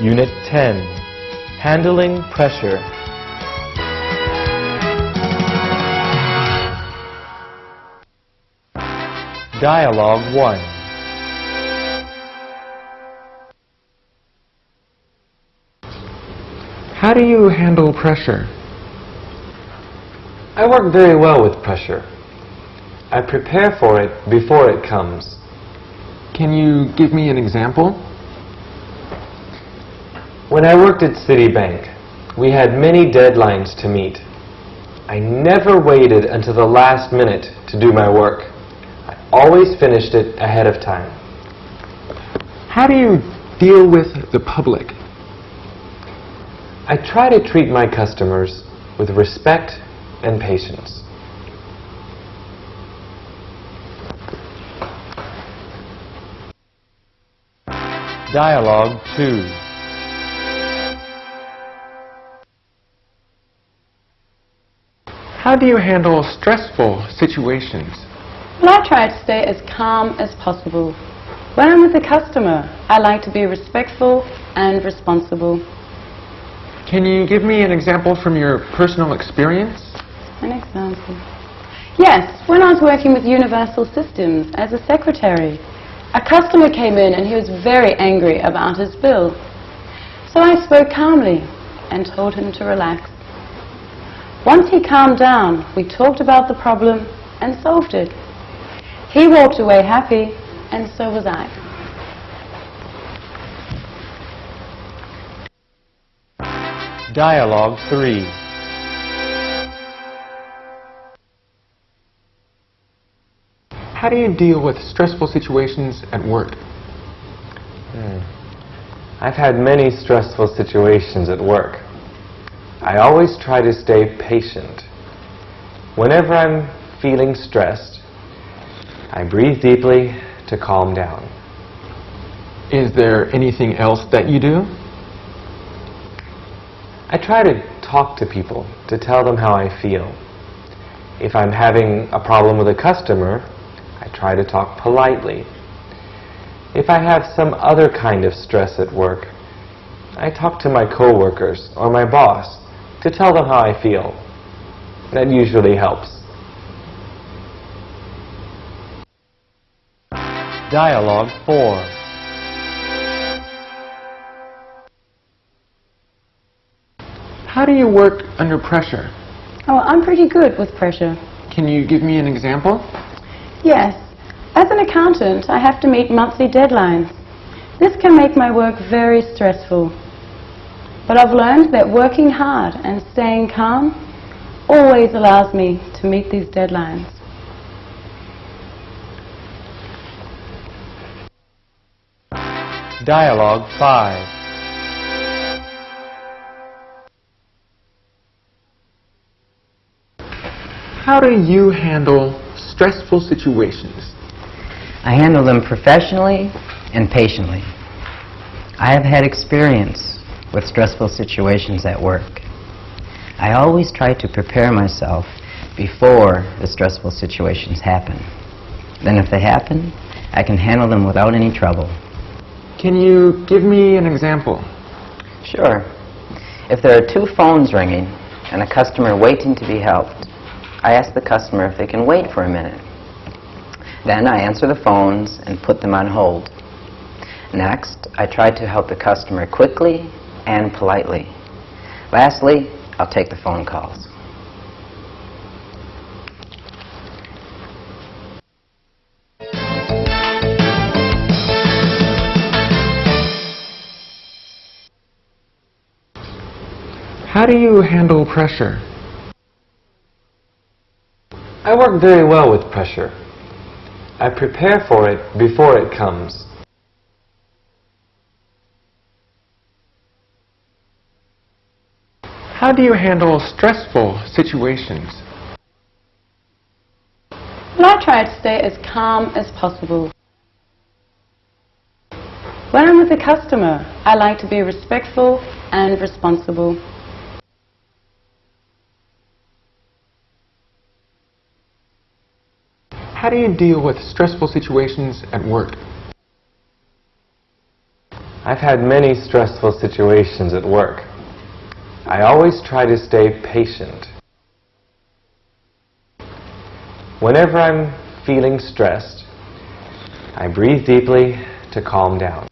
Unit 10, Handling Pressure. Dialogue 1. How do you handle pressure? I work very well with pressure. I prepare for it before it comes. Can you give me an example? When I worked at Citibank, we had many deadlines to meet. I never waited until the last minute to do my work. I always finished it ahead of time. How do you deal with the public? I try to treat my customers with respect and patience. Dialogue 2. How do you handle stressful situations? Well, I try to stay as calm as possible. When I'm with a customer, I like to be respectful and responsible. Can you give me an example from your personal experience? An example? Yes, when I was working with Universal Systems as a secretary, a customer came in and he was very angry about his bill. So I spoke calmly and told him to relax. Once he calmed down, we talked about the problem and solved it. He walked away happy, and so was I. Dialogue 3. How do you deal with stressful situations at work? I've had many stressful situations at work. I always try to stay patient. Whenever I'm feeling stressed, I breathe deeply to calm down. Is there anything else that you do? I try to talk to people to tell them how I feel. If I'm having a problem with a customer, I try to talk politely. If I have some other kind of stress at work, I talk to my coworkers or my boss to tell them how I feel. That usually helps. Dialogue 4. How do you work under pressure? Oh, I'm pretty good with pressure. Can you give me an example? Yes. As an accountant, I have to meet monthly deadlines. This can make my work very stressful. But I've learned that working hard and staying calm always allows me to meet these deadlines. Dialogue 5. How do you handle stressful situations? I handle them professionally and patiently. I have had experience with stressful situations at work. I always try to prepare myself before the stressful situations happen. Then if they happen, I can handle them without any trouble. Can you give me an example? Sure. If there are two phones ringing and a customer waiting to be helped, I ask the customer if they can wait for a minute. Then I answer the phones and put them on hold. Next, I try to help the customer quickly and politely. Lastly, I'll take the phone calls. How do you handle pressure? I work very well with pressure. I prepare for it before it comes. How do you handle stressful situations? Well, I try to stay as calm as possible. When I'm with a customer, I like to be respectful and responsible. How do you deal with stressful situations at work? I've had many stressful situations at work. I always try to stay patient. Whenever I'm feeling stressed, I breathe deeply to calm down.